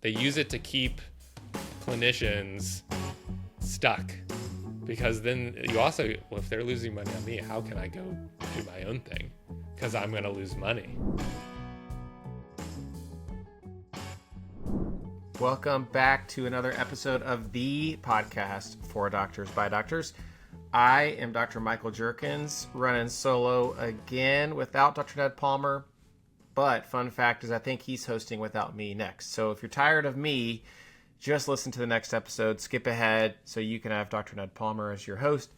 they use it to keep clinicians stuck, because then you also, well, if they're losing money on me, how can I go do my own thing? Because I'm going to lose money. Welcome back to another episode of the podcast for Doctors by Doctors. I am Dr. Michael Jerkins, running solo again without Dr. Ned Palmer. But fun fact is I think he's hosting without me next. So if you're tired of me, just listen to the next episode, skip ahead so you can have Dr. Ned Palmer as your host.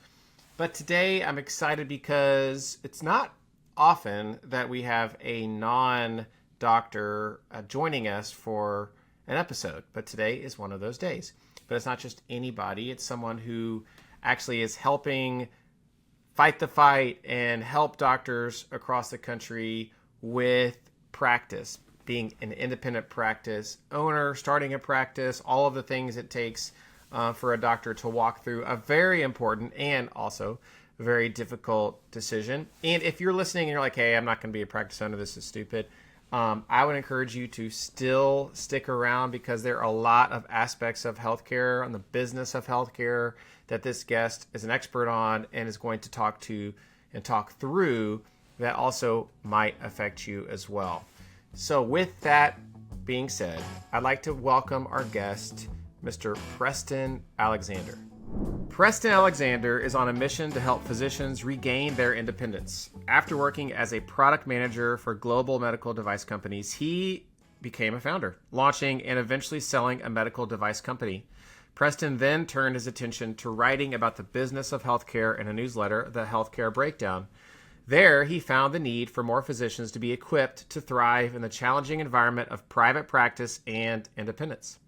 But today I'm excited because it's not often that we have a non-doctor joining us for an episode, but today is one of those days. But it's not just anybody, it's someone who actually is helping fight the fight and help doctors across the country with practice, being an independent practice owner, starting a practice, all of the things it takes for a doctor to walk through a very important and also very difficult decision. And if you're listening and you're like, hey, I'm not going to be a practice owner, this is stupid, I would encourage you to still stick around, because there are a lot of aspects of healthcare, on the business of healthcare, that this guest is an expert on and is going to talk to and talk through that also might affect you as well. So with that being said, I'd like to welcome our guest, Mr. Preston Alexander. Preston Alexander is on a mission to help physicians regain their independence. After working as a product manager for global medical device companies, he became a founder, launching and eventually selling a medical device company. Preston then turned his attention to writing about the business of healthcare in a newsletter, The Healthcare Breakdown. There, he found the need for more physicians to be equipped to thrive in the challenging environment of private practice and independence.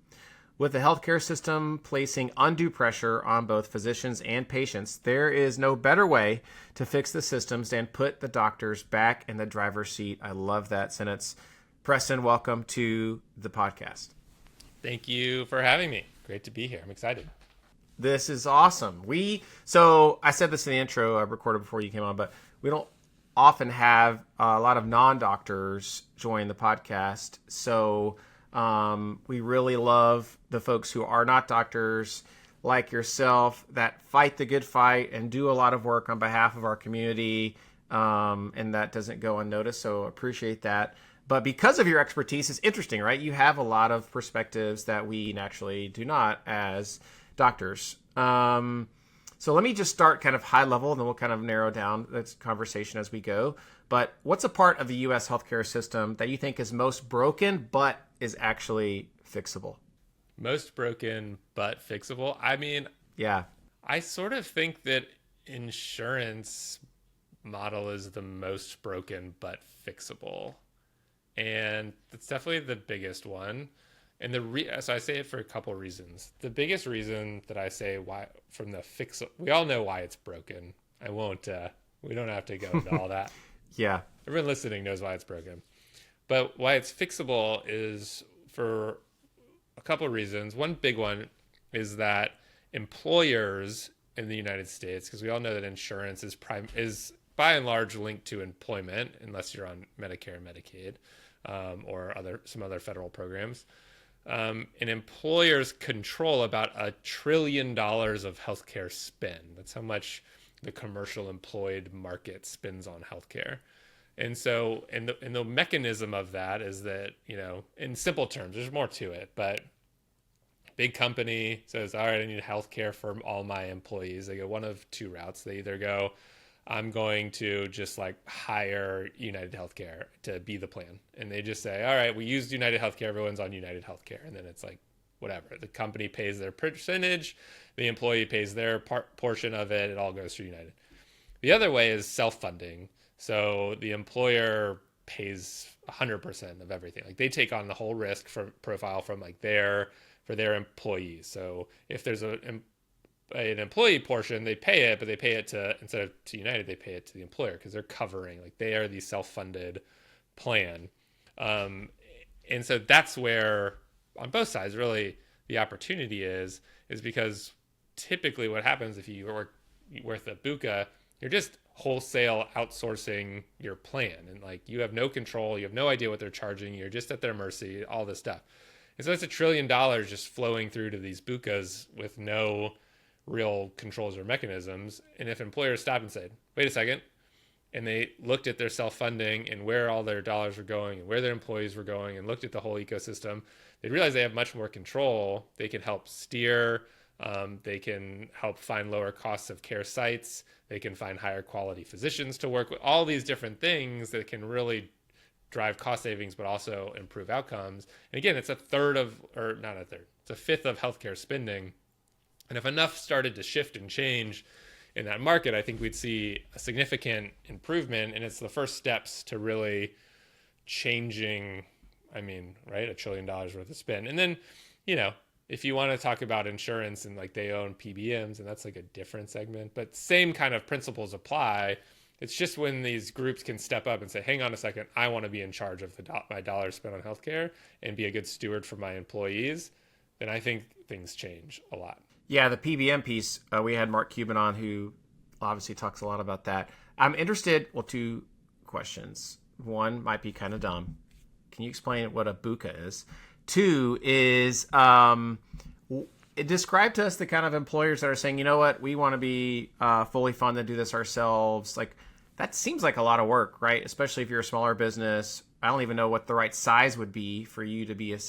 With the healthcare system placing undue pressure on both physicians and patients, there is no better way to fix the systems than put the doctors back in the driver's seat. I love that sentence. Preston, welcome to the podcast. Thank you for having me. Great to be here. I'm excited. This is awesome. So I said this in the intro I recorded before you came on, but we don't often have a lot of non-doctors join the podcast. So we really love the folks who are not doctors like yourself that fight the good fight and do a lot of work on behalf of our community. And that doesn't go unnoticed. So appreciate that. But because of your expertise, it's interesting, right? You have a lot of perspectives that we naturally do not as doctors. So let me just start kind of high level, and then we'll kind of narrow down this conversation as we go. But what's a part of the U.S. healthcare system that you think is most broken but is actually fixable? Most broken but fixable? I mean, yeah, I sort of think that insurance model is the most broken but fixable. And it's definitely the biggest one. And so I say it for a couple of reasons. The biggest reason that I say why from the we all know why it's broken. I won't, we don't have to go into all that. Yeah. Everyone listening knows why it's broken. But why it's fixable is for a couple of reasons. One big one is that employers in the United States, because we all know that insurance is by and large linked to employment, unless you're on Medicare and Medicaid, or some other federal programs. And employers control about $1 trillion of healthcare spend. That's how much the commercial employed market spends on healthcare. And so, and the mechanism of that is that, in simple terms, there's more to it, but big company says, all right, I need healthcare for all my employees. They go one of two routes. They either go, I'm going to just hire United Healthcare to be the plan. And they just say, all right, we used United Healthcare. Everyone's on United Healthcare. And then it's whatever. The company pays their percentage. The employee pays their portion of it. It all goes through United. The other way is self-funding. So the employer pays 100% of everything. They take on the whole risk profile from for their employees. So if there's an employee portion, they pay it, but they pay it instead of to United, they pay it to the employer because they're covering, they are the self-funded plan. And so that's where, on both sides, really the opportunity is because typically what happens if you work with a BUCA, you're just wholesale outsourcing your plan. And you have no control, you have no idea what they're charging, you're just at their mercy, all this stuff. And so it's $1 trillion just flowing through to these BUCAs with no real controls or mechanisms. And if employers stop and said, wait a second, and they looked at their self-funding and where all their dollars were going and where their employees were going and looked at the whole ecosystem, they realized they have much more control. They can help steer. They can help find lower costs of care sites. They can find higher quality physicians to work with. All these different things that can really drive cost savings, but also improve outcomes. And again, it's a fifth of healthcare spending. And if enough started to shift and change in that market, I think we'd see a significant improvement. And it's the first steps to really changing, right, $1 trillion worth of spend. And then, if you want to talk about insurance and like they own PBMs, and that's like a different segment, but same kind of principles apply. It's just when these groups can step up and say, hang on a second, I want to be in charge of my dollars spent on healthcare and be a good steward for my employees, then I think things change a lot. Yeah, the PBM piece, we had Mark Cuban on, who obviously talks a lot about that. I'm interested, two questions. One might be kind of dumb. Can you explain what a BUCA is? Two is, describe to us the kind of employers that are saying, you know what, we want to be fully funded, do this ourselves. Like, that seems like a lot of work, right? Especially if you're a smaller business. I don't even know what the right size would be for you to be have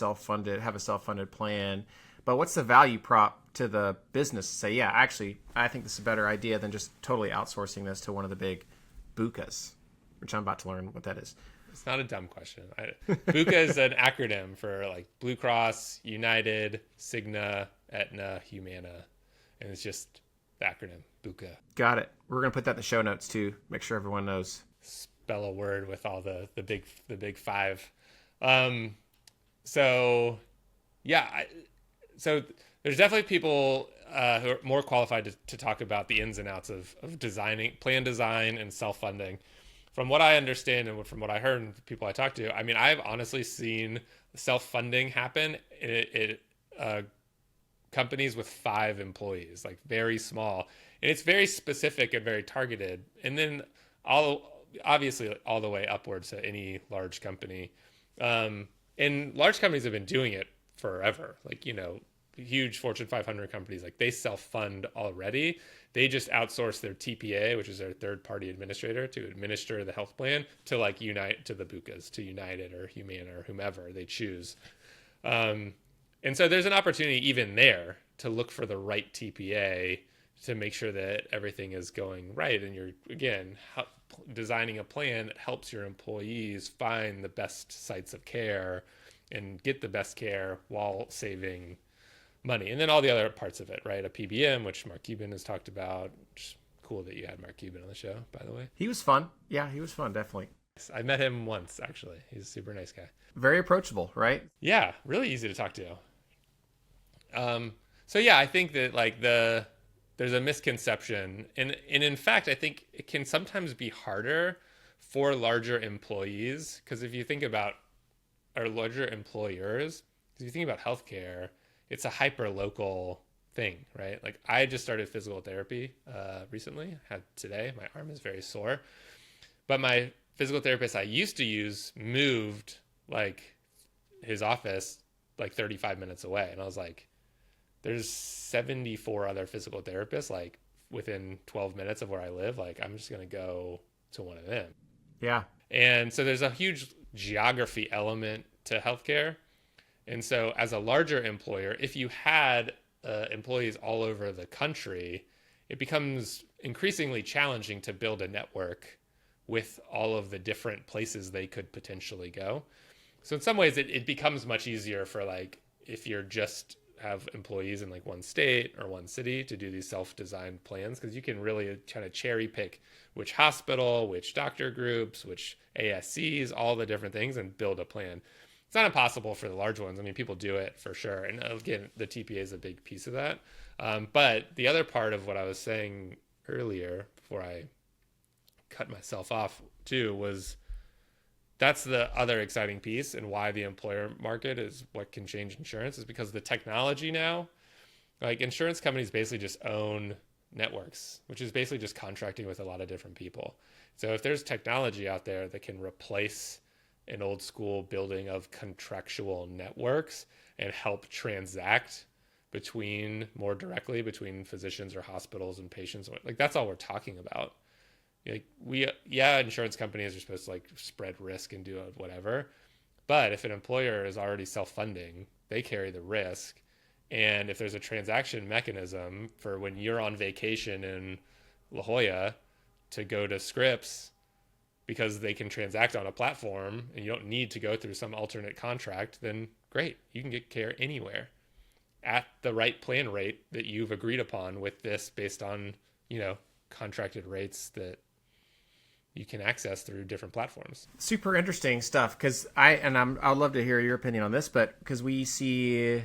a self-funded plan. But what's the value prop to the business to say, yeah, actually, I think this is a better idea than just totally outsourcing this to one of the big BUCAs, which I'm about to learn what that is. It's not a dumb question. BUCA is an acronym for like Blue Cross, United, Cigna, Aetna, Humana. And it's just the acronym, BUCA. Got it. We're going to put that in the show notes too. Make sure everyone knows. Spell a word with all the big five. So there's definitely people who are more qualified to talk about the ins and outs of designing, plan design, and self-funding. From what I understand and from what I heard and people I talked to, I've honestly seen self-funding happen in companies with 5 employees, like very small. And it's very specific and very targeted. And then obviously all the way upwards to any large company. And large companies have been doing it forever. Like, huge Fortune 500 companies, like they self-fund already. They just outsource their TPA, which is their third-party administrator, to administer the health plan to like to the BUCAs, to United or Humana or whomever they choose. And so there's an opportunity even there to look for the right TPA to make sure that everything is going right. And you're, again, designing a plan that helps your employees find the best sites of care and get the best care while saving money. And then all the other parts of it, right? A PBM, which Mark Cuban has talked about. Which cool that you had Mark Cuban on the show, by the way. He was fun. Yeah, he was fun, definitely. I met him once, actually. He's a super nice guy. Very approachable, right? Yeah, really easy to talk to. So yeah, I think that like there's a misconception. And in fact, I think it can sometimes be harder for larger employees. Because if you think about our larger employers, if you think about healthcare, it's a hyper-local thing, right? Like I just started physical therapy recently. Had today. My arm is very sore. But my physical therapist I used to use moved like his office like 35 minutes away. And I was like, there's 74 other physical therapists like within 12 minutes of where I live. Like I'm just going to go to one of them. Yeah. And so there's a huge geography element to healthcare. And so as a larger employer, if you had employees all over the country, it becomes increasingly challenging to build a network with all of the different places they could potentially go. So in some ways, it becomes much easier for like, if you're just have employees in like one state or one city to do these self-designed plans, because you can really kind of cherry pick which hospital, which doctor groups, which ASCs, all the different things and build a plan. It's not impossible for the large ones. People do it for sure. And again, the TPA is a big piece of that. But the other part of what I was saying earlier before I cut myself off too was that's the other exciting piece, and why the employer market is what can change insurance is because the technology now, like insurance companies basically just own networks, which is basically just contracting with a lot of different people. So if there's technology out there that can replace an old school building of contractual networks, and help transact more directly between physicians or hospitals and patients. Like that's all we're talking about. Like insurance companies are supposed to like spread risk and do whatever. But if an employer is already self-funding, they carry the risk. And if there's a transaction mechanism for when you're on vacation in La Jolla to go to Scripps because they can transact on a platform and you don't need to go through some alternate contract, then great. You can get care anywhere at the right plan rate that you've agreed upon with this based on, contracted rates that you can access through different platforms. Super interesting stuff. Cause I'd love to hear your opinion on this, but because we see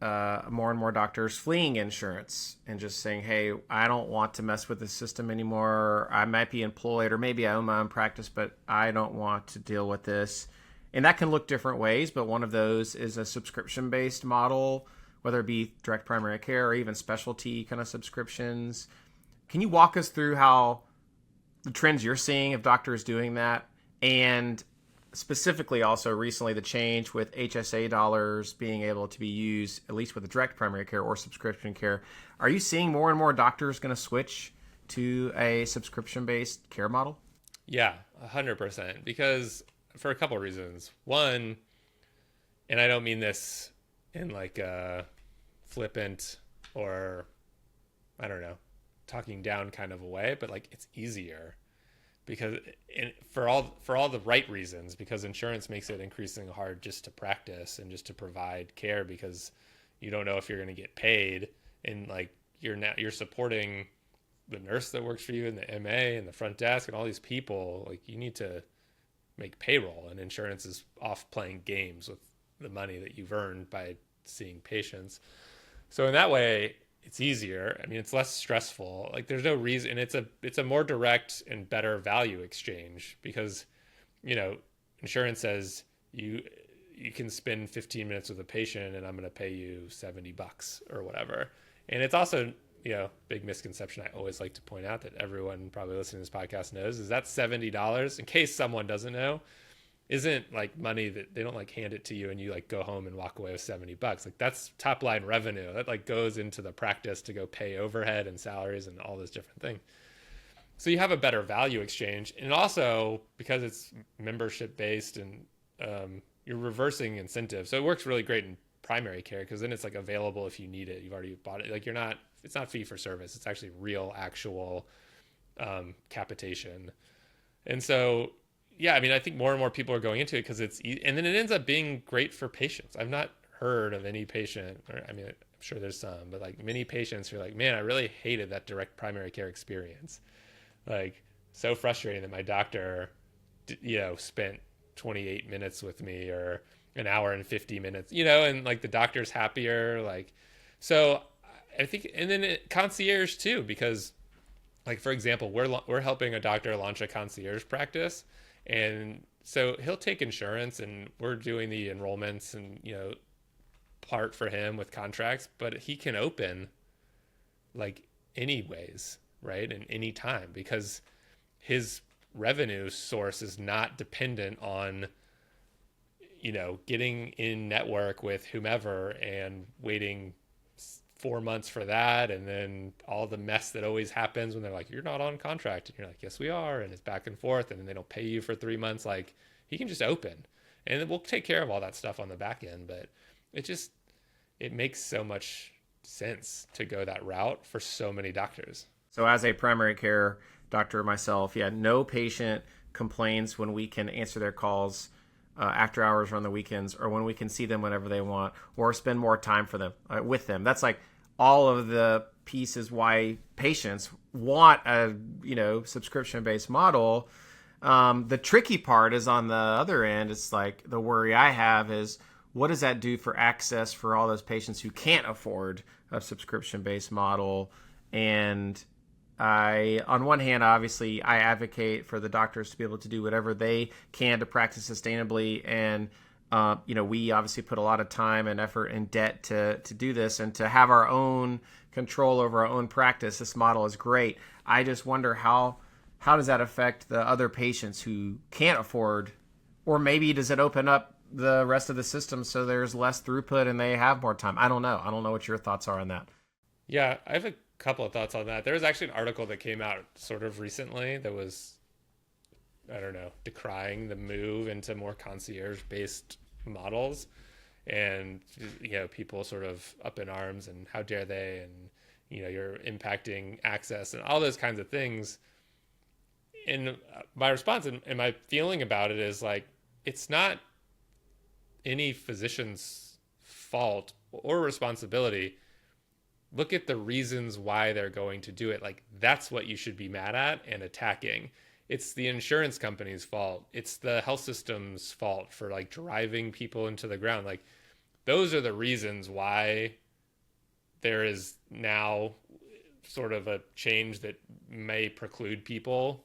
more and more doctors fleeing insurance and just saying, hey, I don't want to mess with the system anymore. I might be employed or maybe I own my own practice, but I don't want to deal with this. And that can look different ways, but one of those is a subscription-based model, whether it be direct primary care or even specialty kind of subscriptions. Can you walk us through how the trends you're seeing of doctors doing that, and specifically also recently the change with HSA dollars being able to be used, at least with the direct primary care or subscription care? Are you seeing more and more doctors going to switch to a subscription-based care model? Yeah, 100%. Because for a couple of reasons. One, and I don't mean this in like a flippant or, I don't know, talking down kind of a way, but like it's easier. Because for all the right reasons, because insurance makes it increasingly hard just to practice and just to provide care, because you don't know if you're going to get paid, and like you're supporting the nurse that works for you and the MA and the front desk and all these people. Like you need to make payroll, and insurance is off playing games with the money that you've earned by seeing patients. So in that way, it's easier. I mean, it's less stressful. Like there's no reason, and it's a more direct and better value exchange, because, insurance says you can spend 15 minutes with a patient and I'm going to pay you $70 or whatever. And it's also, big misconception I always like to point out that everyone probably listening to this podcast knows is that $70, in case someone doesn't know, isn't like money that they don't like hand it to you and you like go home and walk away with $70. Like that's top line revenue that like goes into the practice to go pay overhead and salaries and all those different things. So you have a better value exchange. And also because it's membership based and you're reversing incentives. So it works really great in primary care, because then it's like available if you need it. You've already bought it. Like it's not fee for service. It's actually real, actual capitation. And so, yeah, I mean, I think more and more people are going into it because it's easy, and then it ends up being great for patients. I've not heard of any patient, or I mean, I'm sure there's some, but like many patients who are like, man, I really hated that direct primary care experience. Like so frustrating that my doctor, spent 28 minutes with me or an hour and 50 minutes, and like the doctor's happier. Like, so I think, and then concierge too, because like, for example, we're helping a doctor launch a concierge practice. And so he'll take insurance and we're doing the enrollments and, part for him with contracts, but he can open like anyways, right? And any time, because his revenue source is not dependent on, getting in network with whomever and waiting 4 months for that, and then all the mess that always happens when they're like, you're not on contract, and you're like, yes we are, and it's back and forth, and then they don't pay you for 3 months. Like he can just open, and we'll take care of all that stuff on the back end. But it makes so much sense to go that route for so many doctors. So as a primary care doctor myself, no patient complains when we can answer their calls after hours or on the weekends, or when we can see them whenever they want, or spend more time with them. That's like all of the pieces why patients want a subscription-based model. The tricky part is on the other end. It's like the worry I have is, what does that do for access for all those patients who can't afford a subscription-based model? And on one hand, obviously, I advocate for the doctors to be able to do whatever they can to practice sustainably. And, we obviously put a lot of time and effort and debt to do this, and to have our own control over our own practice. This model is great. I just wonder how does that affect the other patients who can't afford, or maybe does it open up the rest of the system so there's less throughput and they have more time. I don't know. I don't know what your thoughts are on that. Yeah, I have a couple of thoughts on that. There was actually an article that came out sort of recently that was, I don't know, decrying the move into more concierge-based models, and people sort of up in arms and how dare they, and you're impacting access and all those kinds of things. And my response and my feeling about it is like, it's not any physician's fault or responsibility. Look at the reasons why they're going to do it. Like, that's what you should be mad at and attacking. It's the insurance company's fault. It's the health system's fault for like driving people into the ground. Like, those are the reasons why there is now sort of a change that may preclude people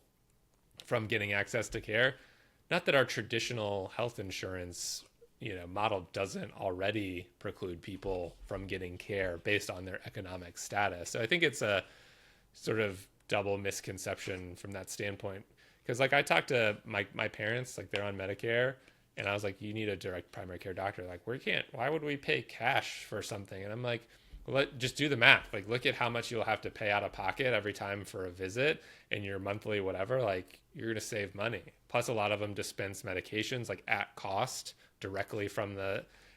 from getting access to care. Not that our traditional health insurance model doesn't already preclude people from getting care based on their economic status. So I think it's a sort of double misconception from that standpoint. Because like I talked to my parents, like they're on Medicare, and I was like, you need a direct primary care doctor. Like, why would we pay cash for something? And I'm like, well, just do the math. Like, look at how much you'll have to pay out of pocket every time for a visit and your monthly whatever. Like, you're going to save money. Plus, a lot of them dispense medications like at cost directly from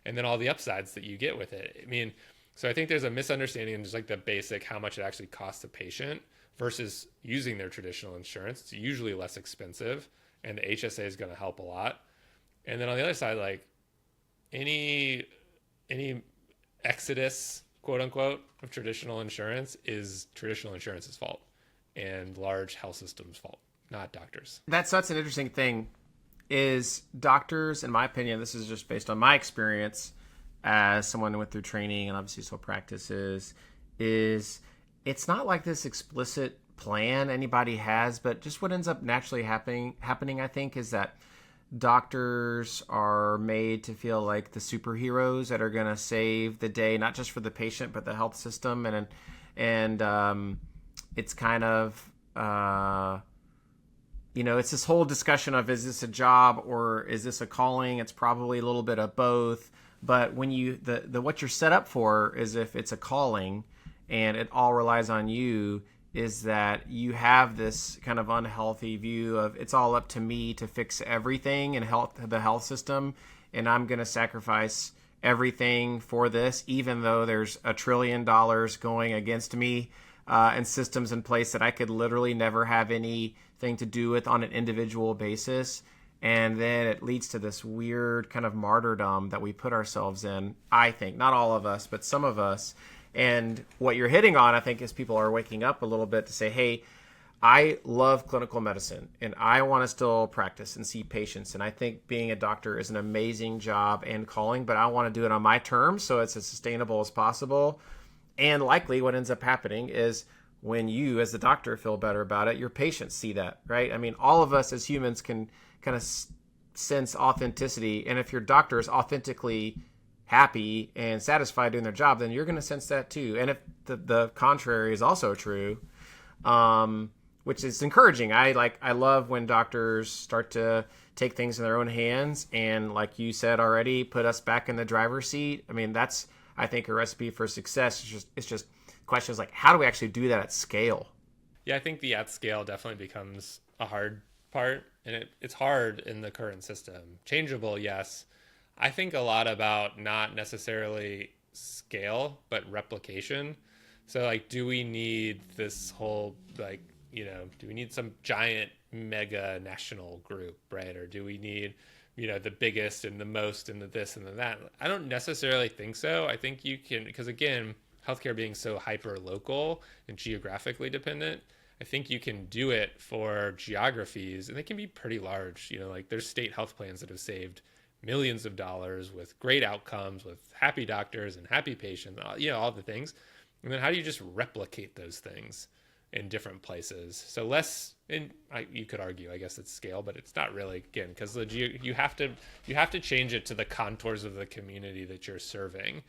and then all the upsides that you get with it. I mean, so I think there's a misunderstanding in just like the basic how much it actually costs a patient versus using their traditional insurance. It's usually less expensive, and the HSA is going to help a lot. And then on the other side, like any exodus, quote unquote, of traditional insurance is traditional insurance's fault and large health systems' fault, not doctors. That's an interesting thing. Is doctors, in my opinion, this is just based on my experience as someone who went through training and obviously still practices, is it's not like this explicit plan anybody has, but just what ends up naturally happening, I think, is that doctors are made to feel like the superheroes that are going to save the day, not just for the patient, but the health system. And it's kind of, it's this whole discussion of, is this a job or is this a calling? It's probably a little bit of both. But when what you're set up for is, if it's a calling and it all relies on you, is that you have this kind of unhealthy view of, it's all up to me to fix everything in the health system, and I'm going to sacrifice everything for this, even though there's $1 trillion going against me, and systems in place that I could literally never have anything to do with on an individual basis. And then it leads to this weird kind of martyrdom that we put ourselves in, I think. Not all of us, but some of us. And what you're hitting on, I think, is people are waking up a little bit to say, hey, I love clinical medicine and I want to still practice and see patients. And I think being a doctor is an amazing job and calling, but I want to do it on my terms so it's as sustainable as possible. And likely what ends up happening is, when you as the doctor feel better about it, your patients see that, right? I mean, all of us as humans can kind of sense authenticity. And if your doctor is authentically happy and satisfied doing their job, then you're going to sense that too. And if the contrary is also true, which is encouraging. I love when doctors start to take things in their own hands and, like you said already, put us back in the driver's seat. I mean, that's, I think, a recipe for success. It's just questions like, how do we actually do that at scale? Yeah, I think the at scale definitely becomes a hard part, and it's hard in the current system. Changeable, yes. I think a lot about not necessarily scale, but replication. So like, do we need this whole, like, do we need some giant mega national group, right? Or do we need, the biggest and the most and the this and the that? I don't necessarily think so. I think you can, because again, healthcare being so hyper local and geographically dependent, I think you can do it for geographies, and they can be pretty large. Like there's state health plans that have saved millions of dollars with great outcomes, with happy doctors and happy patients, all the things. And then how do you just replicate those things in different places? So you could argue, I guess, it's scale, but it's not really, again, because you have to change it to the contours of the community that you're serving.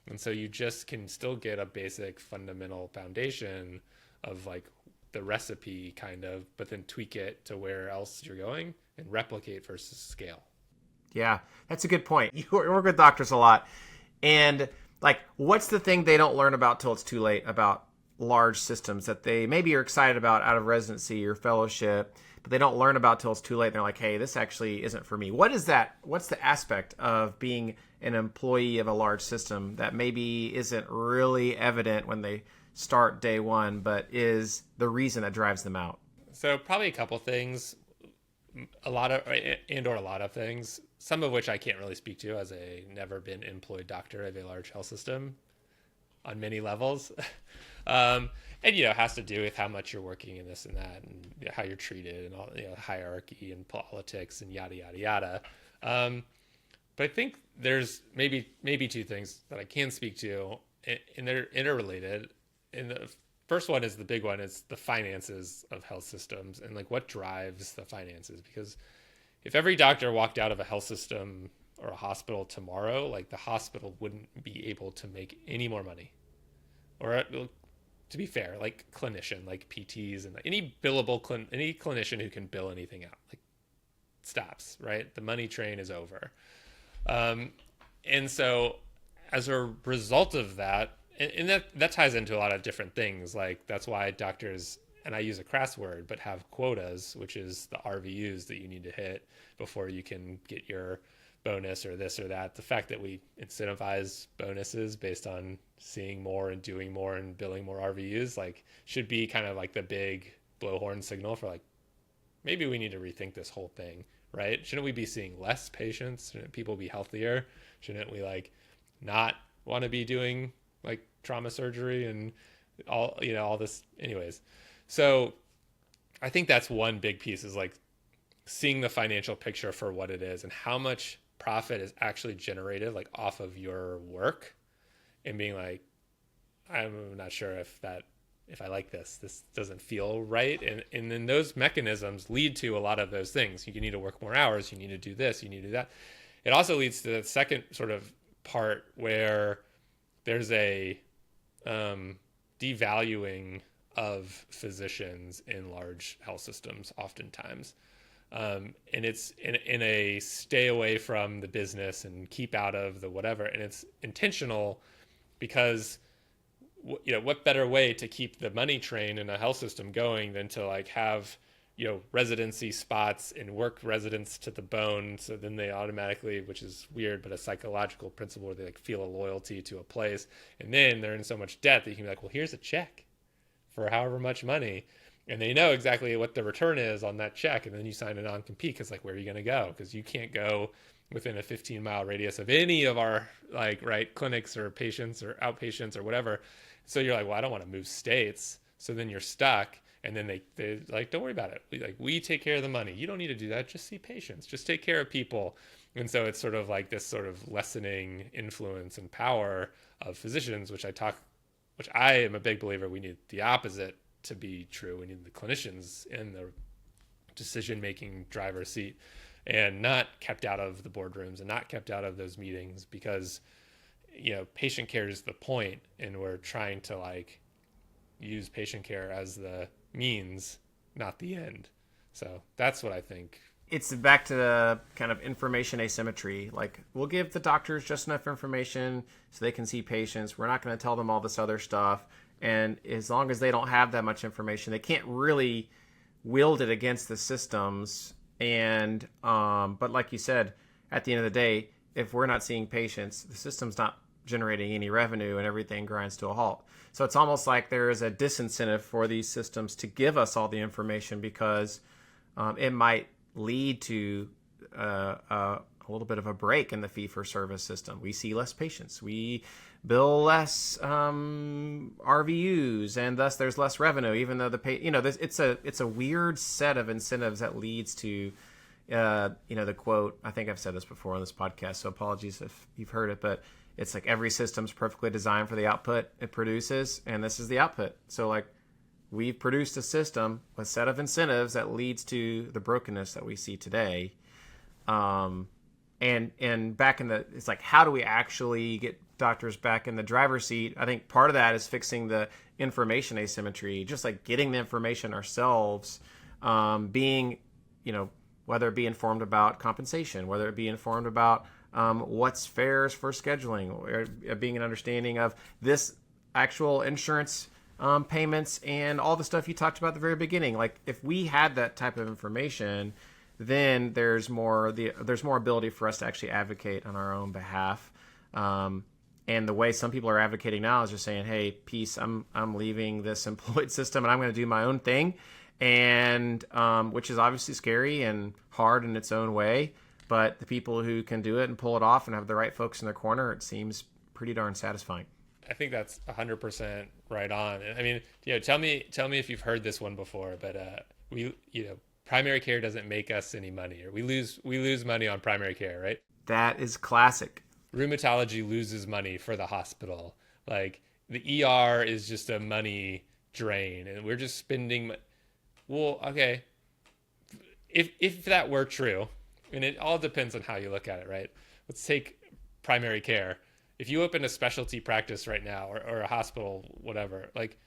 And so you just can still get a basic fundamental foundation of like the recipe kind of, but then tweak it to where else you're going and replicate versus scale. Yeah, that's a good point. You work with doctors a lot. And like, what's the thing they don't learn about till it's too late about large systems that they maybe are excited about out of residency or fellowship, but they don't learn about till it's too late? And they're like, hey, this actually isn't for me. What is that? What's the aspect of being an employee of a large system that maybe isn't really evident when they start day one, but is the reason that drives them out? So probably a couple things, a lot of things, some of which I can't really speak to as a never been employed doctor of a large health system on many levels. And, it has to do with how much you're working and this and that, and how you're treated and all, hierarchy and politics and yada, yada, yada. But I think there's maybe two things that I can speak to, and they're interrelated. And the first one is the big one. It's the finances of health systems and like what drives the finances. Because if every doctor walked out of a health system or a hospital tomorrow, like the hospital wouldn't be able to make any more money. Or to be fair, like clinician, like PTs and any billable, any clinician who can bill anything out, like stops, right? The money train is over. And so as a result of that, and that ties into a lot of different things. Like that's why doctors, and I use a crass word, but have quotas, which is the RVUs that you need to hit before you can get your bonus or this or that. The fact that we incentivize bonuses based on seeing more and doing more and billing more RVUs, like should be kind of like the big blowhorn signal for like, maybe we need to rethink this whole thing, right? Shouldn't we be seeing less patients? Shouldn't people be healthier? Shouldn't we like not want to be doing like trauma surgery and all this anyways? So I think that's one big piece, is like seeing the financial picture for what it is and how much profit is actually generated like off of your work, and being like, I'm not sure if I like this doesn't feel right. And then those mechanisms lead to a lot of those things. You need to work more hours, you need to do this, you need to do that. It also leads to the second sort of part where there's a devaluing of physicians in large health systems oftentimes. And it's in a stay away from the business and keep out of the whatever. And it's intentional because, what better way to keep the money train in a health system going than to like have, residency spots and work residents to the bone. So then they automatically, which is weird, but a psychological principle where they like feel a loyalty to a place. And then they're in so much debt that you can be like, well, here's a check for however much money. And they know exactly what the return is on that check. And then you sign a non-compete because like, where are you going to go? Because you can't go within a 15-mile radius of any of our clinics or patients or outpatients or whatever. So you're like, well, I don't want to move states. So then you're stuck. And then they like, don't worry about it. We take care of the money. You don't need to do that. Just see patients. Just take care of people. And so it's sort of like this sort of lessening influence and power of physicians, which I am a big believer. We need the opposite to be true. We need the clinicians in the decision-making driver's seat and not kept out of the boardrooms and not kept out of those meetings, because, patient care is the point, and we're trying to like use patient care as the means, not the end. So that's what I think. It's back to the kind of information asymmetry. Like, we'll give the doctors just enough information so they can see patients. We're not going to tell them all this other stuff. And as long as they don't have that much information, they can't really wield it against the systems. And, but like you said, at the end of the day, if we're not seeing patients, the system's not generating any revenue and everything grinds to a halt. So it's almost like there is a disincentive for these systems to give us all the information, because it might lead to a little bit of a break in the fee-for-service system. We see less patients. We bill less RVUs, and thus there's less revenue, even though it's a weird set of incentives that leads to, the quote, I think I've said this before on this podcast, so apologies if you've heard it, but it's like every system's perfectly designed for the output it produces, and this is the output. So like, we've produced a system with a set of incentives that leads to the brokenness that we see today. And back in it's like, how do we actually get doctors back in the driver's seat? I think part of that is fixing the information asymmetry, just like getting the information ourselves, being, whether it be informed about compensation, whether it be informed about what's fair for scheduling, or being an understanding of this actual insurance payments and all the stuff you talked about at the very beginning. Like if we had that type of information, then there's more ability for us to actually advocate on our own behalf. And the way some people are advocating now is just saying, "Hey, peace, I'm leaving this employed system and I'm going to do my own thing," and which is obviously scary and hard in its own way. But the people who can do it and pull it off and have the right folks in their corner, it seems pretty darn satisfying. I think that's 100% right on. I mean, tell me if you've heard this one before, but primary care doesn't make us any money, or we lose money on primary care, right? That is classic. Rheumatology loses money for the hospital. Like the ER is just a money drain, and we're just spending. Well, okay, if that were true, and it all depends on how you look at it, right? Let's take primary care. If you open a specialty practice right now, or a hospital, whatever, like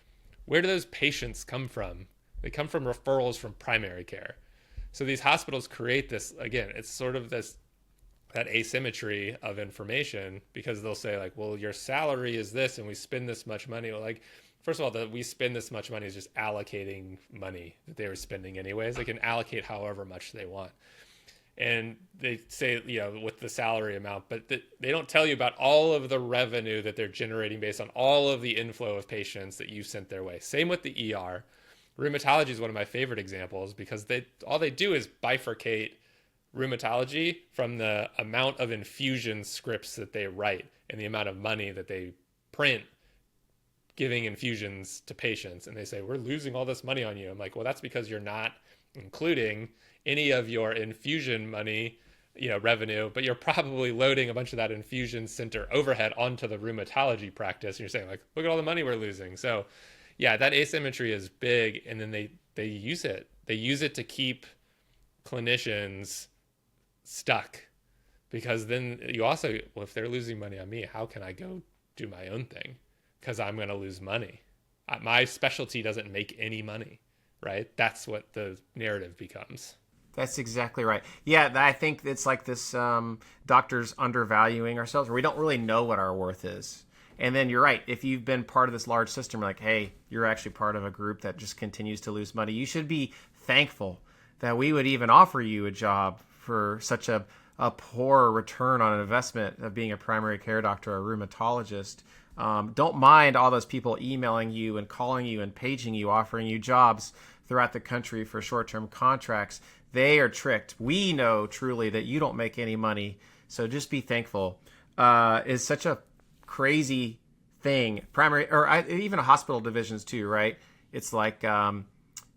where do those patients come from? They come from referrals from primary care. So these hospitals create this, again, it's sort of that asymmetry of information, because they'll say like, well, your salary is this and we spend this much money. Well, like, first of all, that we spend this much money is just allocating money that they were spending anyways. They can allocate however much they want. And they say, with the salary amount, but they don't tell you about all of the revenue that they're generating based on all of the inflow of patients that you sent their way. Same with the ER. Rheumatology is one of my favorite examples, because all they do is bifurcate rheumatology from the amount of infusion scripts that they write and the amount of money that they print giving infusions to patients. And they say, we're losing all this money on you. I'm like, well, that's because you're not including any of your infusion money, revenue, but you're probably loading a bunch of that infusion center overhead onto the rheumatology practice. And you're saying like, look at all the money we're losing. So yeah, that asymmetry is big. And then they use it. They use it to keep clinicians stuck, because then you also, well, if they're losing money on me, how can I go do my own thing? Because I'm going to lose money. My specialty doesn't make any money, right? That's what the narrative becomes. That's exactly right. Yeah, I think it's like this doctors undervaluing ourselves, where we don't really know what our worth is. And then you're right. If you've been part of this large system, like, hey, you're actually part of a group that just continues to lose money, you should be thankful that we would even offer you a job for such a poor return on an investment of being a primary care doctor or a rheumatologist. Don't mind all those people emailing you and calling you and paging you, offering you jobs throughout the country for short-term contracts. They are tricked. We know truly that you don't make any money, so just be thankful. Is such a crazy thing. Primary, or even hospital divisions too, right? It's like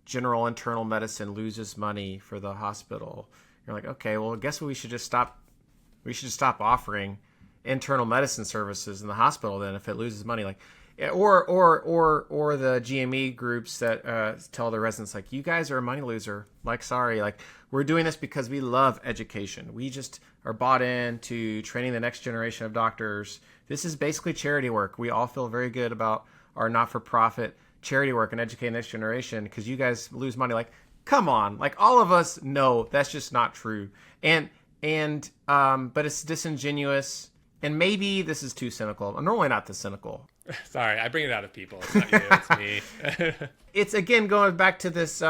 general internal medicine loses money for the hospital. You're like, okay, well, I guess we should just stop. We should just stop offering internal medicine services in the hospital then, if it loses money. Like, or the GME groups that tell the residents, like, you guys are a money loser. Like, sorry, like, we're doing this because we love education. We just are bought into training the next generation of doctors. This is basically charity work. We all feel very good about our not-for-profit charity work and educating the next generation, because you guys lose money. Like, come on. Like, all of us know that's just not true. But it's disingenuous. And maybe this is too cynical. I'm normally not this cynical. Sorry, I bring it out of people. It's not you, it's me. It's, again, going back to this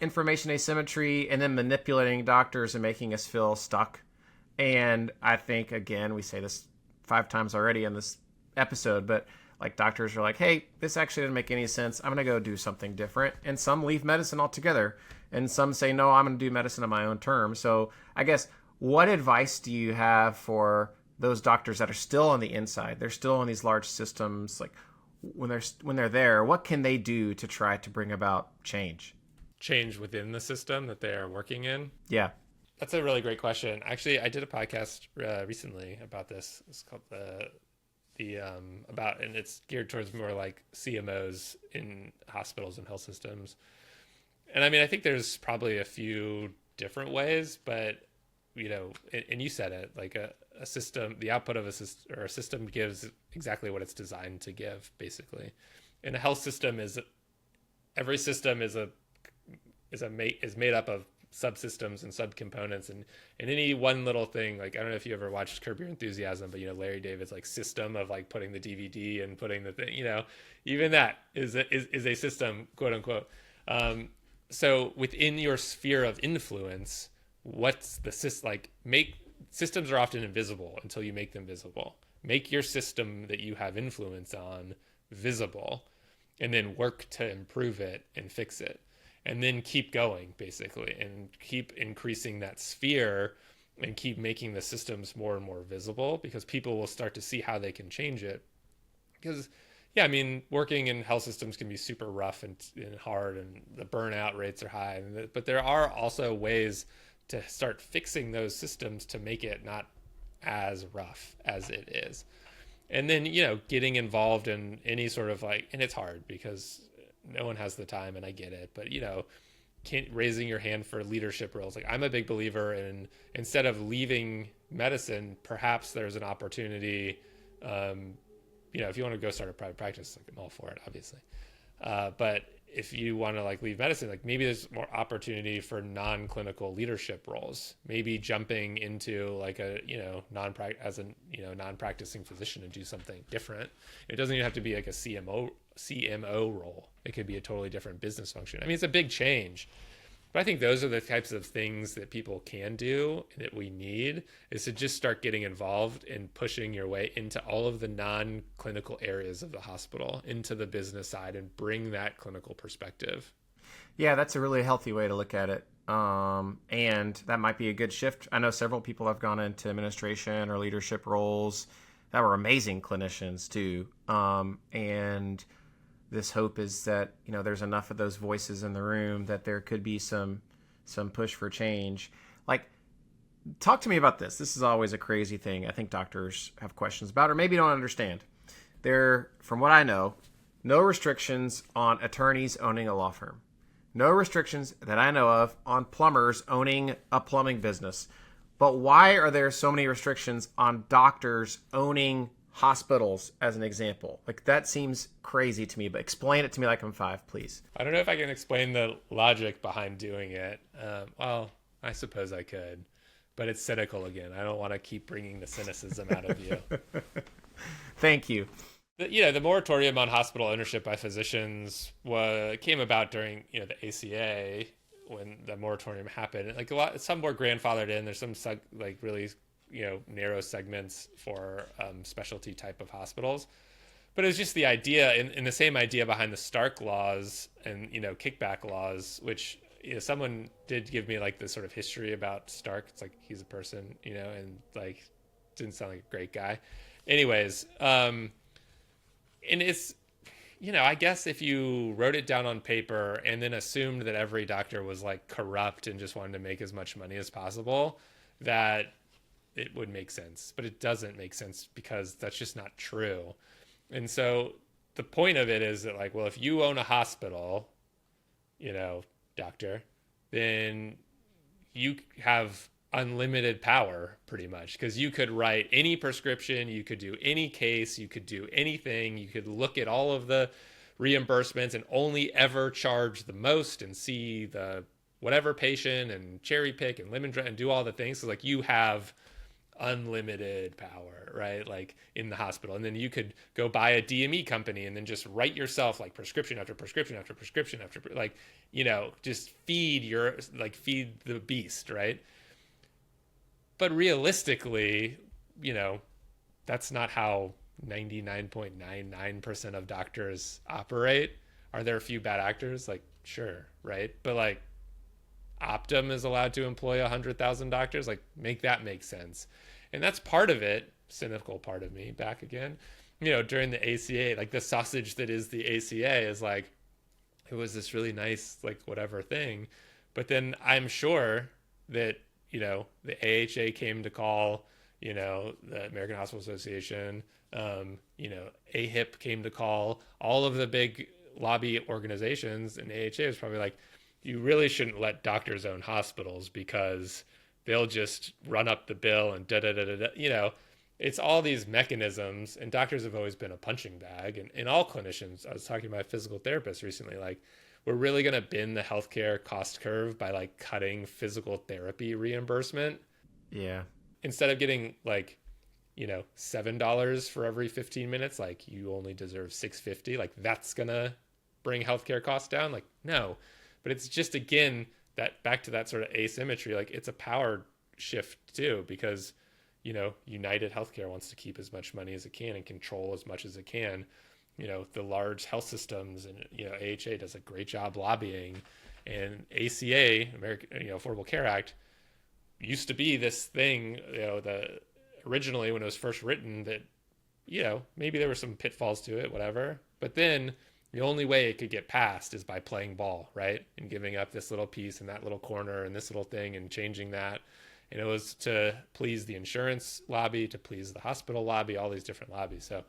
information asymmetry and then manipulating doctors and making us feel stuck. And I think, again, we say this 5 times already in this episode, but like doctors are like, hey, this actually didn't make any sense. I'm going to go do something different. And some leave medicine altogether. And some say, no, I'm going to do medicine on my own terms. So I guess, what advice do you have for those doctors that are still on the inside? They're still in these large systems. Like, when they're there, what can they do to try to bring about change? Change within the system that they are working in? Yeah. That's a really great question. Actually, I did a podcast recently about this. It's called and it's geared towards more like CMOs in hospitals and health systems. And I mean, I think there's probably a few different ways, but and you said it, like a system, the output of a system gives exactly what it's designed to give, basically. And a health system every system is made up of subsystems and subcomponents, and any one little thing, like, I don't know if you ever watched Curb Your Enthusiasm, but Larry David's like system of like putting the DVD and putting the thing, even that is a system, quote unquote. So within your sphere of influence, what's the system? Like, systems are often invisible until you make them visible. Make your system that you have influence on visible, and then work to improve it and fix it, and then keep going, basically, and keep increasing that sphere and keep making the systems more and more visible, because people will start to see how they can change it. Because working in health systems can be super rough and hard, and the burnout rates are high, but there are also ways to start fixing those systems to make it not as rough as it is. And then, getting involved in any sort of and it's hard because no one has the time, and I get it, but raising your hand for leadership roles. Like, I'm a big believer in, instead of leaving medicine, perhaps there's an opportunity, if you want to go start a private practice, like, I'm all for it, obviously. But if you want to leave medicine, maybe there's more opportunity for non-clinical leadership roles, maybe jumping into a non-practicing physician and do something different. It doesn't even have to be like a CMO role. It could be a totally different business function. It's a big change, but I think those are the types of things that people can do, that we need, is to just start getting involved in pushing your way into all of the non-clinical areas of the hospital, into the business side, and bring that clinical perspective. Yeah, that's a really healthy way to look at it. And that might be a good shift. I know several people have gone into administration or leadership roles that were amazing clinicians too. And this hope is that, there's enough of those voices in the room that there could be some push for change. Talk to me about this. This is always a crazy thing I think doctors have questions about, or maybe don't understand. There, from what I know, no restrictions on attorneys owning a law firm. No restrictions that I know of on plumbers owning a plumbing business. But why are there so many restrictions on doctors owning hospitals, as an example? That seems crazy to me, but explain it to me like I'm 5, please. I don't know if I can explain the logic behind doing it. Well, I suppose I could, but it's cynical again. I don't want to keep bringing the cynicism out of you. Thank you. The moratorium on hospital ownership by physicians came about during, the ACA, when the moratorium happened. Some were grandfathered in. There's some really narrow segments for specialty type of hospitals, but it was just the idea, in the same idea behind the Stark laws and kickback laws, which someone did give me this sort of history about Stark. It's he's a person, and didn't sound like a great guy. Anyways, and it's I guess if you wrote it down on paper and then assumed that every doctor was corrupt and just wanted to make as much money as possible, that it would make sense. But it doesn't make sense, because that's just not true. And so the point of it is that if you own a hospital, doctor, then you have unlimited power, pretty much, because you could write any prescription, you could do any case, you could do anything, you could look at all of the reimbursements and only ever charge the most and see the whatever patient and cherry pick and lemon drop and do all the things. So you have unlimited power, right? In the hospital. And then you could go buy a DME company and then just write yourself prescription after prescription after prescription after, just feed the beast, right? But realistically, that's not how 99.99% of doctors operate. Are there a few bad actors? Sure, right? But Optum is allowed to employ 100,000 doctors. Make that make sense. And that's part of it, cynical part of me, back again. During the ACA, the sausage that is the ACA is it was this really nice, whatever thing. But then I'm sure that, the AHA came to call, the American Hospital Association, AHIP came to call, all of the big lobby organizations, and AHA was probably you really shouldn't let doctors own hospitals, because they'll just run up the bill and it's all these mechanisms, and doctors have always been a punching bag, and all clinicians. I was talking to my physical therapist recently, like, we're really going to bend the healthcare cost curve by like cutting physical therapy reimbursement. Yeah. Instead of getting like, $7 for every 15 minutes, like you only deserve 650. Like that's going to bring healthcare costs down. Like, no, but it's just, again, that back to that sort of asymmetry. Like it's a power shift too, because, United Healthcare wants to keep as much money as it can and control as much as it can. The large health systems, and, AHA does a great job lobbying, and ACA, American, Affordable Care Act, used to be this thing, originally when it was first written, that, maybe there were some pitfalls to it, whatever. But then the only way it could get passed is by playing ball, right? And giving up this little piece and that little corner and this little thing and changing that. And it was to please the insurance lobby, to please the hospital lobby, all these different lobbies. So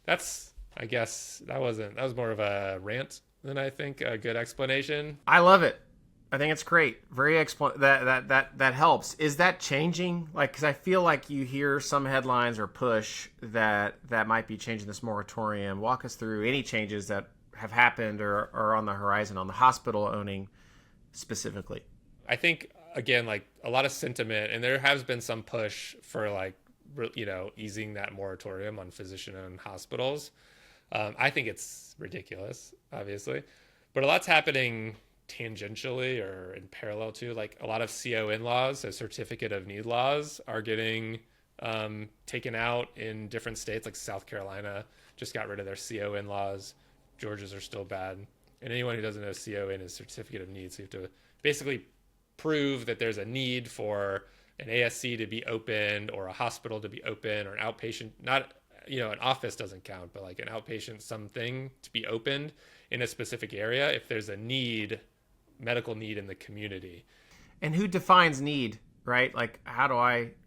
that's, I guess that was more of a rant than I think a good explanation. I love it. I think it's great. That helps. Is that changing? Like, because I feel like you hear some headlines or push that might be changing this moratorium. Walk us through any changes that have happened or are on the horizon on the hospital owning specifically. I think, again, like a lot of sentiment, and there has been some push for like, easing that moratorium on physician-owned hospitals. I think it's ridiculous, obviously, but a lot's happening tangentially or in parallel to, like, a lot of CON laws, so certificate of need laws, are getting taken out in different states. Like South Carolina just got rid of their CON laws. Georgia's are still bad. And anyone who doesn't know CON is certificate of need. So you have to basically prove that there's a need for an ASC to be opened, or a hospital to be open, or an outpatient, not, an office doesn't count, but like an outpatient something to be opened in a specific area if there's a need, medical need in the community. And who defines need, right? Like,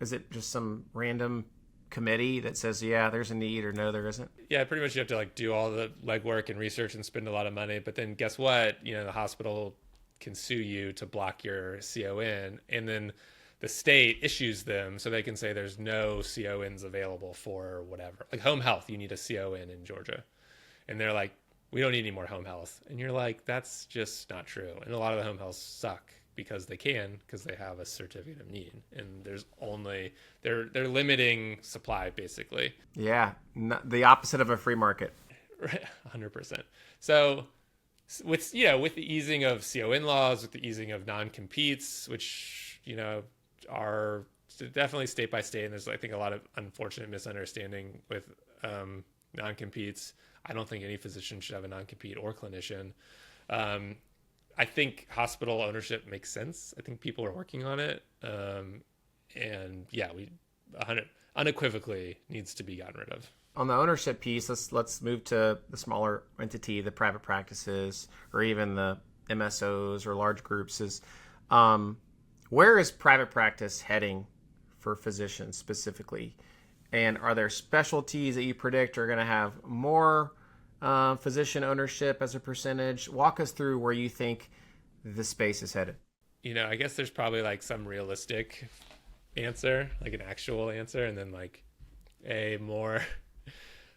is it just some random committee that says, yeah, there's a need, or no, there isn't? Yeah, pretty much you have to like do all the legwork and research and spend a lot of money. But then guess what? The hospital can sue you to block your CON, and then the state issues them so they can say there's no CONs available for whatever. Like home health, you need a CON in Georgia. And they're like, we don't need any more home health. And you're like, that's just not true. And a lot of the home health suck because they have a certificate of need. And there's only, they're limiting supply, basically. Yeah, the opposite of a free market. Right, 100%. So with the easing of CON laws, with the easing of non-competes, which, are definitely state by state, and there's, I think, a lot of unfortunate misunderstanding with non-competes. I don't think any physician should have a non-compete, or clinician. I think hospital ownership makes sense. I think people are working on it. And yeah, unequivocally needs to be gotten rid of. On the ownership piece, let's move to the smaller entity, the private practices, or even the MSOs or large groups. Where is private practice heading for physicians specifically? And are there specialties that you predict are going to have more physician ownership as a percentage? Walk us through where you think the space is headed. I guess there's probably like some realistic answer, like an actual answer, and then like a more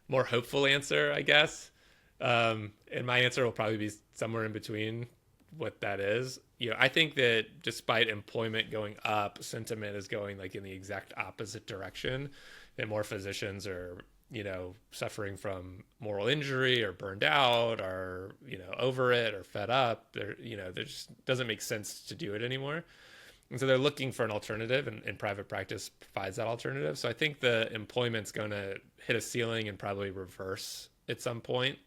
hopeful answer, I guess. And my answer will probably be somewhere in between what that is. I think that despite employment going up, sentiment is going like in the exact opposite direction. That more physicians are, suffering from moral injury, or burned out, or, over it, or fed up. There just doesn't make sense to do it anymore. And so they're looking for an alternative, and private practice provides that alternative. So I think the employment's going to hit a ceiling and probably reverse at some point.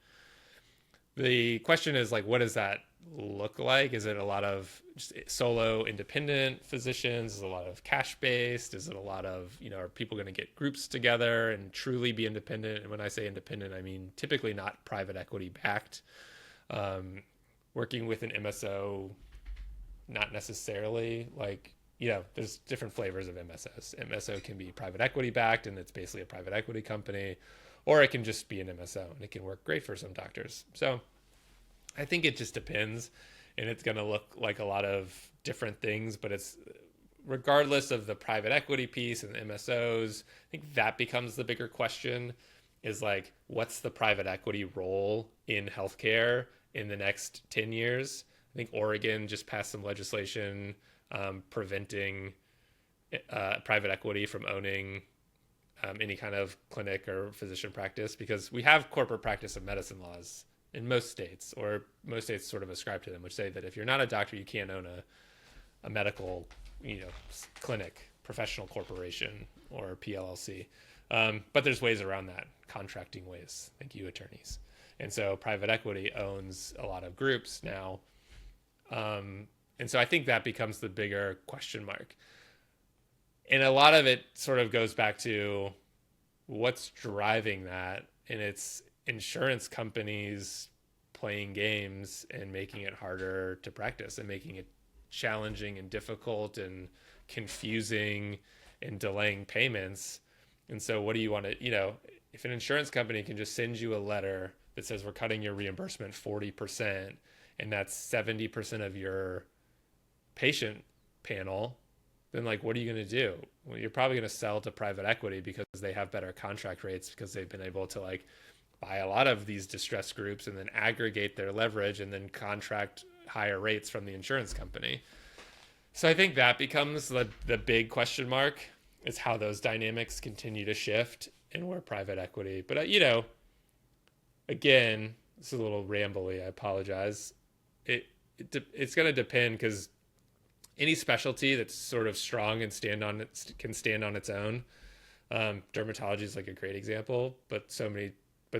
The question is, like, what does that look like? Is it a lot of just solo independent physicians? Is it a lot of cash based? Is it a lot of, are people going to get groups together and truly be independent? And when I say independent, I mean typically not private equity backed. Working with an MSO, not necessarily. Like, there's different flavors of MSOs. MSO can be private equity backed, and it's basically a private equity company, or it can just be an MSO, and it can work great for some doctors. So I think it just depends, and it's going to look like a lot of different things, but it's regardless of the private equity piece and the MSOs, I think that becomes the bigger question is like, what's the private equity role in healthcare in the next 10 years? I think Oregon just passed some legislation preventing private equity from owning any kind of clinic or physician practice, because we have corporate practice of medicine laws in most states, or most states sort of ascribe to them, which say that if you're not a doctor, you can't own a medical, clinic, professional corporation, or PLLC. But there's ways around that, contracting ways. Thank you, attorneys. And so private equity owns a lot of groups now. And so I think that becomes the bigger question mark. And a lot of it sort of goes back to what's driving that. And it's insurance companies playing games and making it harder to practice and making it challenging and difficult and confusing and delaying payments. And so what do you want to, if an insurance company can just send you a letter that says we're cutting your reimbursement 40%, and that's 70% of your patient panel, then like, what are you going to do? Well, you're probably going to sell to private equity because they have better contract rates, because they've been able to like buy a lot of these distressed groups and then aggregate their leverage and then contract higher rates from the insurance company. So I think that becomes the big question mark, is how those dynamics continue to shift and where private equity. But, again, it's a little rambly. I apologize. It's going to depend, because any specialty that's sort of strong and can stand on its own. Dermatology is like a great example, but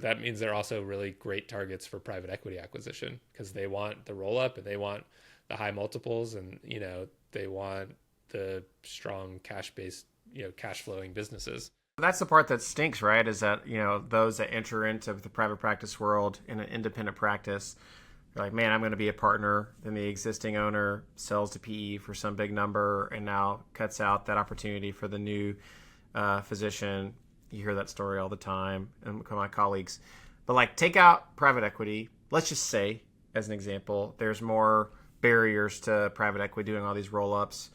that means they're also really great targets for private equity acquisition, because they want the roll up and they want the high multiples, and they want the strong cash flowing businesses. That's the part that stinks, right? Is that, those that enter into the private practice world in an independent practice, they're like, man, I'm going to be a partner. Then the existing owner sells to PE for some big number and now cuts out that opportunity for the new physician. You hear that story all the time, and my colleagues. But like, take out private equity. Let's just say, as an example, there's more barriers to private equity doing all these roll-ups,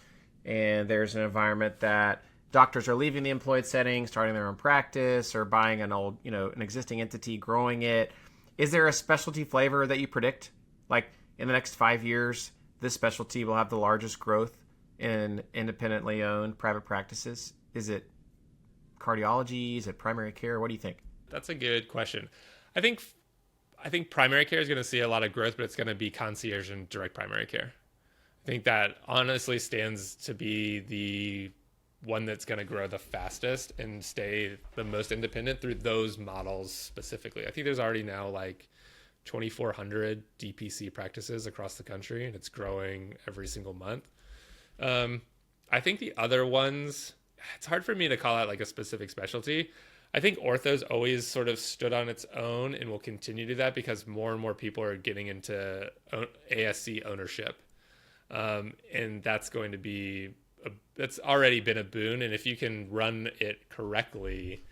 and there's an environment that doctors are leaving the employed setting, starting their own practice, or buying an existing entity, growing it. Is there a specialty flavor that you predict? Like, in the next 5 years, this specialty will have the largest growth in independently owned private practices? Is it cardiology? Is it primary care? What do you think? That's a good question. I think primary care is going to see a lot of growth, but it's going to be concierge and direct primary care. I think that honestly stands to be the one that's going to grow the fastest and stay the most independent through those models specifically. I think there's already now like 2,400 DPC practices across the country, and it's growing every single month. I think the other ones, it's hard for me to call out like a specific specialty. I think ortho's always sort of stood on its own and will continue to do that, because more and more people are getting into ASC ownership. And that's going to be that's already been a boon. And if you can run it correctly,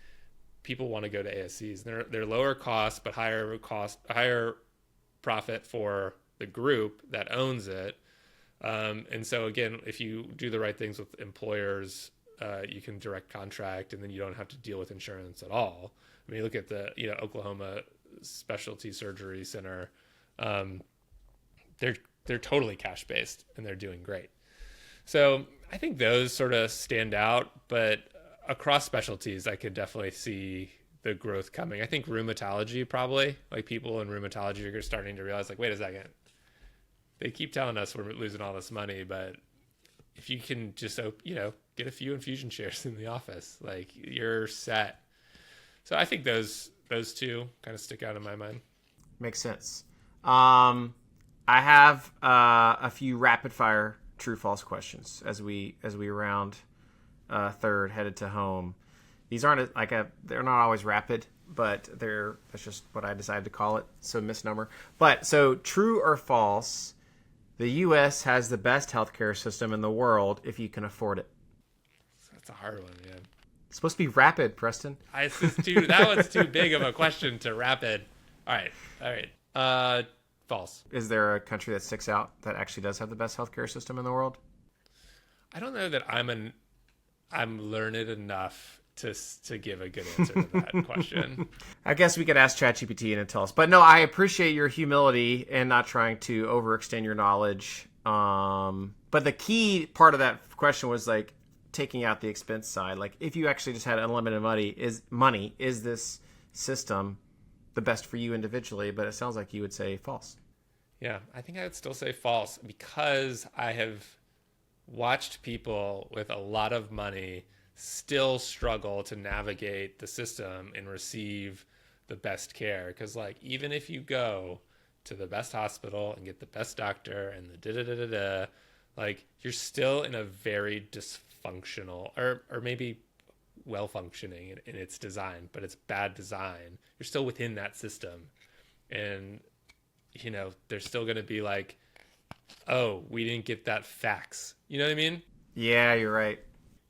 people want to go to ASCs. They're lower cost, but higher profit for the group that owns it. And so again, if you do the right things with employers, you can direct contract, and then you don't have to deal with insurance at all. I mean, you look at the Oklahoma Specialty Surgery Center. They're totally cash based, and they're doing great. So I think those sort of stand out, but across specialties, I could definitely see the growth coming. I think rheumatology, probably, like people in rheumatology are starting to realize, like, wait a second, they keep telling us we're losing all this money, but if you can just, get a few infusion chairs in the office, like, you're set. So I think those two kind of stick out in my mind. Makes sense. I have a few rapid fire true false questions as we round third, headed to home. These aren't they're not always rapid, but that's just what I decided to call it. So misnomer. But so true or false, the U.S. has the best healthcare system in the world if you can afford it. That's a hard one, man. It's supposed to be rapid, Preston. That one's too big of a question to rapid. All right. False. Is there a country that sticks out that actually does have the best healthcare system in the world? I don't know that I'm learned enough to give a good answer to that question. I guess we could ask ChatGPT and it tell us. But no, I appreciate your humility and not trying to overextend your knowledge. But the key part of that question was like taking out the expense side. Like if you actually just had unlimited money, is this system the best for you individually? But it sounds like you would say false. Yeah, I think I would still say false because I have watched people with a lot of money still struggle to navigate the system and receive the best care. Because like even if you go to the best hospital and get the best doctor and the da-da-da-da-da, like you're still in a very dysfunctional or maybe well functioning in its design, but it's bad design. You're still within that system. And, you know, there's still going to be like, oh, we didn't get that fax. You know what I mean? Yeah, you're right.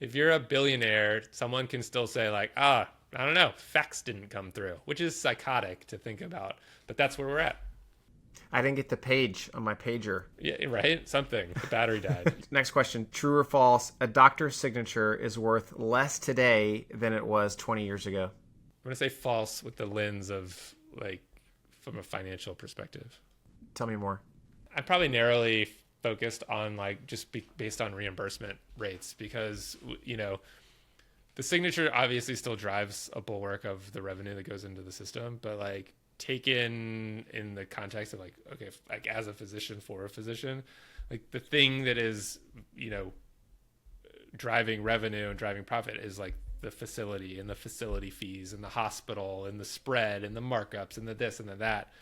If you're a billionaire, someone can still say like, I don't know, fax didn't come through, which is psychotic to think about, but that's where we're at. I didn't get the page on my pager. Yeah, right? Something. The battery died. Next question. True or false? A doctor's signature is worth less today than it was 20 years ago. I'm going to say false with the lens of like from a financial perspective. Tell me more. I'm probably narrowly focused on like just based on reimbursement rates because, you know, the signature obviously still drives a bulwark of the revenue that goes into the system, but like taken in the context of like, okay, like as a physician for a physician, like the thing that is, you know, driving revenue and driving profit is like the facility and the facility fees and the hospital and the spread and the markups and the this and the that.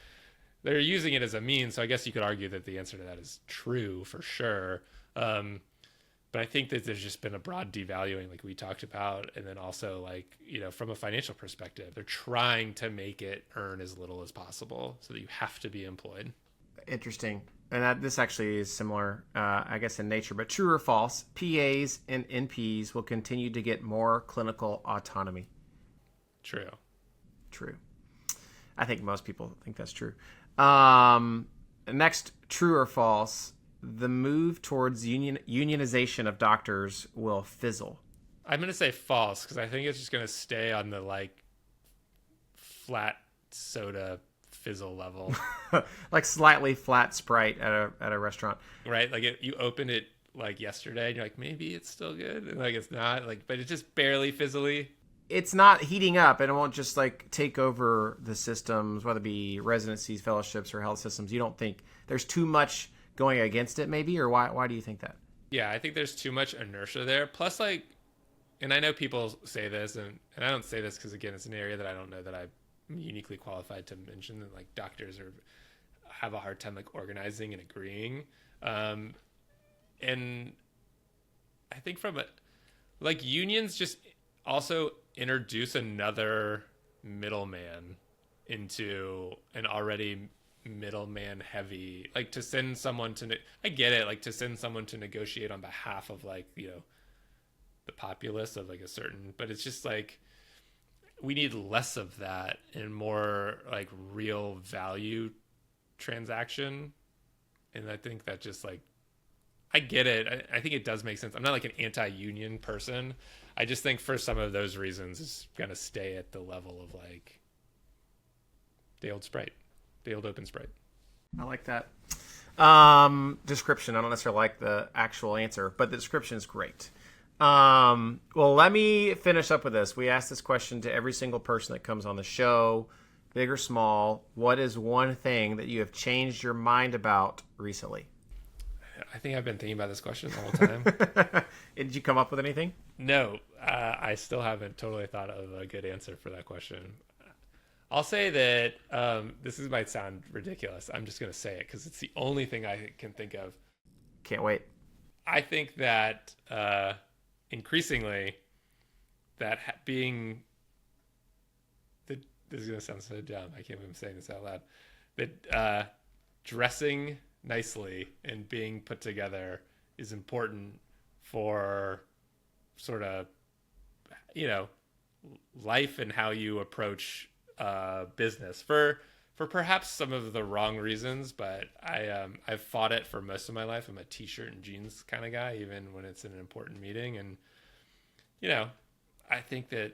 They're using it as a means. So I guess you could argue that the answer to that is true for sure. But I think that there's just been a broad devaluing like we talked about. And then also like, you know, from a financial perspective, they're trying to make it earn as little as possible so that you have to be employed. Interesting. And this actually is similar, I guess, in nature. But true or false, PAs and NPs will continue to get more clinical autonomy. True. True. I think most people think that's true. Next, true or false, the move towards unionization of doctors will fizzle. I'm going to say false because I think it's just going to stay on the like flat soda fizzle level. Like slightly flat Sprite at a restaurant. Right? Like you opened it like yesterday and you're like, maybe it's still good. And like it's not, like, but it's just barely fizzly. It's not heating up and it won't just like take over the systems, whether it be residencies, fellowships, or health systems. You don't think there's too much going against it maybe? Or why do you think that? Yeah, I think there's too much inertia there. Plus like, and I know people say this and I don't say this because again, it's an area that I don't know that I'm uniquely qualified to mention that like doctors have a hard time like organizing and agreeing. And I think from like unions just also introduce another middleman into an already middleman heavy, like to send someone to, I get it, like to send someone to negotiate on behalf of like, you know, the populace of like a certain, but it's just like, we need less of that and more like real value transaction. And I think that just like, I get it. I think it does make sense. I'm not like an anti-union person. I just think for some of those reasons, it's going to stay at the level of like the old Sprite, the old open Sprite. I like that. Description. I don't necessarily like the actual answer, but the description is great. Well, let me finish up with this. We ask this question to every single person that comes on the show, big or small. What is one thing that you have changed your mind about recently? I think I've been thinking about this question the whole time. Did you come up with anything? No, I still haven't totally thought of a good answer for that question. I'll say that might sound ridiculous. I'm just going to say it because it's the only thing I can think of. Can't wait. I think that increasingly that being this is going to sound so dumb. I can't believe I'm saying this out loud. That dressing nicely and being put together is important for sort of, you know, life and how you approach business for for perhaps some of the wrong reasons, but I've fought it for most of my life. I'm a t-shirt and jeans kind of guy, even when it's in an important meeting. And, I think that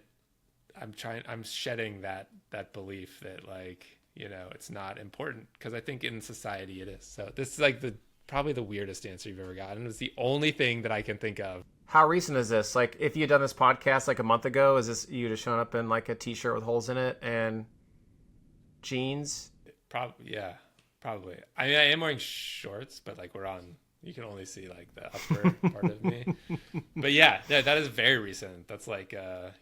I'm shedding that belief that like, it's not important, because I think in society it is. So this is like probably the weirdest answer you've ever gotten. It's the only thing that I can think of. How recent is this? Like, if you had done this podcast like a month ago, is this you'd have shown up in like a t-shirt with holes in it and jeans? Probably, yeah, probably. I mean, I am wearing shorts, but like you can only see like the upper part of me. But yeah, that is very recent. That's like,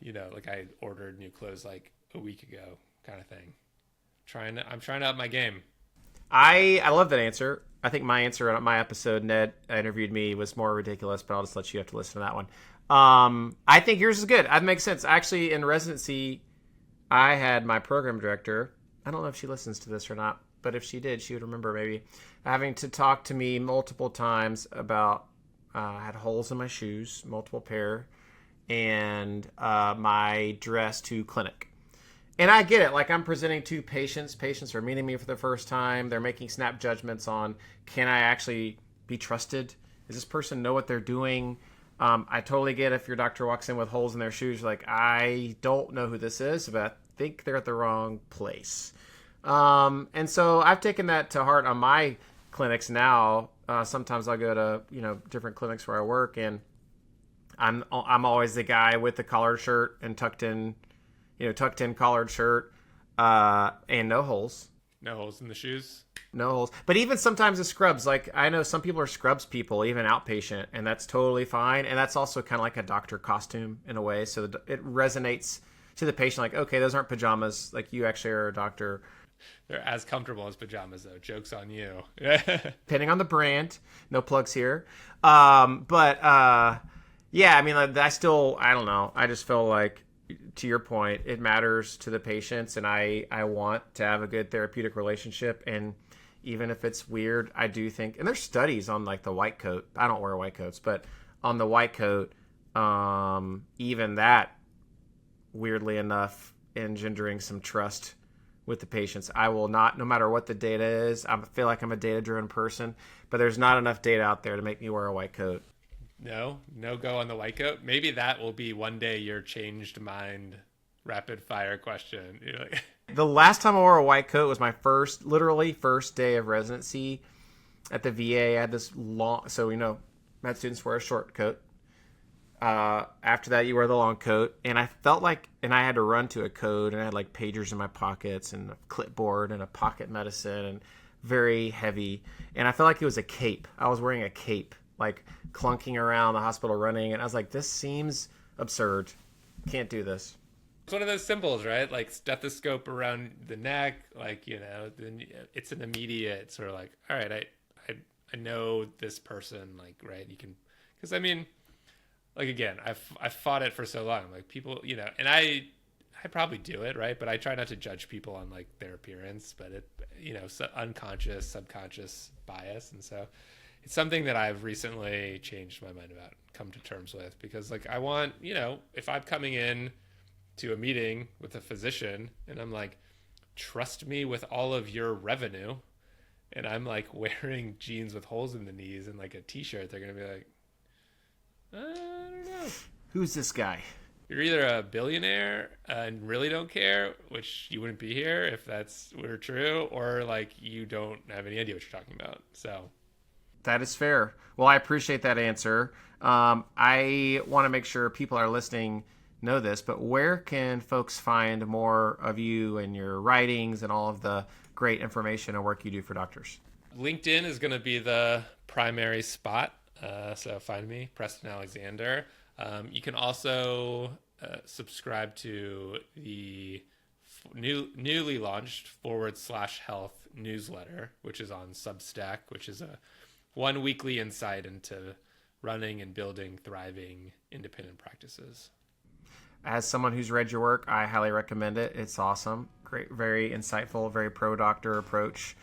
like I ordered new clothes like a week ago kind of thing. I'm trying to up my game. I love that answer. I think my answer on my episode, Ned interviewed me, was more ridiculous, but I'll just let you have to listen to that one. I think yours is good. That makes sense. Actually, in residency, I had my program director. I don't know if she listens to this or not, but if she did, she would remember maybe having to talk to me multiple times about I had holes in my shoes, multiple pair, and my dress to clinic. And I get it. Like, I'm presenting to patients. Patients are meeting me for the first time. They're making snap judgments on, can I actually be trusted? Does this person know what they're doing? I totally get if your doctor walks in with holes in their shoes, you're like, I don't know who this is, but I think they're at the wrong place. And so I've taken that to heart on my clinics now. Sometimes I'll go to, different clinics where I work, and I'm always the guy with the collared shirt and tucked in collared shirt, and no holes. No holes in the shoes. No holes. But even sometimes the scrubs, like I know some people are scrubs people, even outpatient, and that's totally fine. And that's also kind of like a doctor costume in a way. So it resonates to the patient like, okay, those aren't pajamas. Like, you actually are a doctor. They're as comfortable as pajamas, though. Joke's on you. Depending on the brand. No plugs here. Yeah, I mean, I don't know. I just feel like, to your point, it matters to the patients, and I want to have a good therapeutic relationship. And even if it's weird, I do think, and there's studies on like the white coat. I don't wear white coats, but on the white coat, even that, weirdly enough, engendering some trust with the patients. I will not, no matter what the data is, I feel like I'm a data-driven person, but there's not enough data out there to make me wear a white coat. No go on the white coat. Maybe that will be one day your changed mind rapid fire question. You're like... The last time I wore a white coat was my literally first day of residency at the VA. I had this long, so med students wear a short coat. After that, you wear the long coat, and I felt like, and I had to run to a code, and I had like pagers in my pockets and a clipboard and a pocket medicine, and very heavy. And I felt like it was a cape. I was wearing a cape, like clunking around the hospital running, and I was like, this seems absurd. Can't do this. It's one of those symbols, right? Like stethoscope around the neck, like, then it's an immediate sort of like, all right, I know this person, like, right? You can, because I mean, like, again, I've fought it for so long, like people, and I probably do it, right? But I try not to judge people on like their appearance, but it, unconscious, subconscious bias. And so it's something that I've recently changed my mind about, come to terms with, because like I want, if I'm coming in to a meeting with a physician and I'm like, trust me with all of your revenue, and I'm like wearing jeans with holes in the knees and like a t-shirt, they're going to be like, I don't know. Who's this guy? You're either a billionaire and really don't care, which you wouldn't be here if that's were true, or like you don't have any idea what you're talking about. So that is fair. Well, I appreciate that answer. I want to make sure people are listening know this, but where can folks find more of you and your writings and all of the great information and work you do for doctors? LinkedIn is going to be the primary spot. So find me, Preston Alexander. You can also subscribe to the newly launched /health newsletter, which is on Substack, which is a one weekly insight into running and building thriving independent practices. As someone who's read your work, I highly recommend it. It's awesome. Great, very insightful, very pro-doctor approach.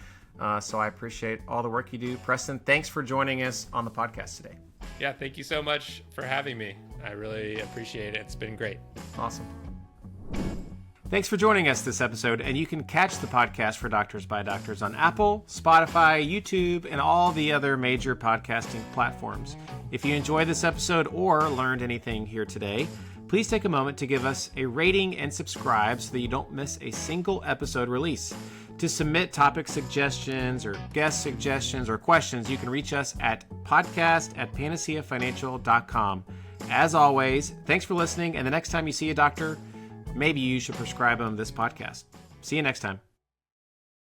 So I appreciate all the work you do. Preston, thanks for joining us on the podcast today. Yeah, thank you so much for having me. I really appreciate it. It's been great. Awesome. Thanks for joining us this episode, and you can catch the podcast For Doctors by Doctors on Apple, Spotify, YouTube, and all the other major podcasting platforms. If you enjoyed this episode or learned anything here today, please take a moment to give us a rating and subscribe so that you don't miss a single episode release. To submit topic suggestions or guest suggestions or questions, you can reach us at podcast@panaceafinancial.com. As always, thanks for listening, and the next time you see a doctor, maybe you should prescribe them this podcast. See you next time.